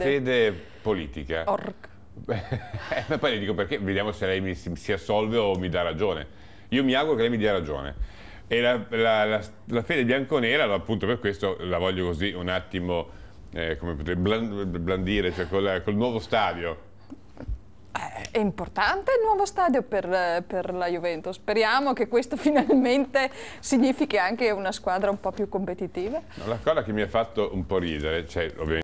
fede politica. Ma poi le dico perché, vediamo se lei si assolve o mi dà ragione. Io mi auguro che lei mi dia ragione. E la fede bianconera, appunto per questo la voglio così un attimo, come potrei blandire, cioè col nuovo stadio. È importante il nuovo stadio per la Juventus. Speriamo che questo finalmente significhi anche una squadra un po' più competitiva. No, la cosa che mi ha fatto un po' ridere, cioè ovviamente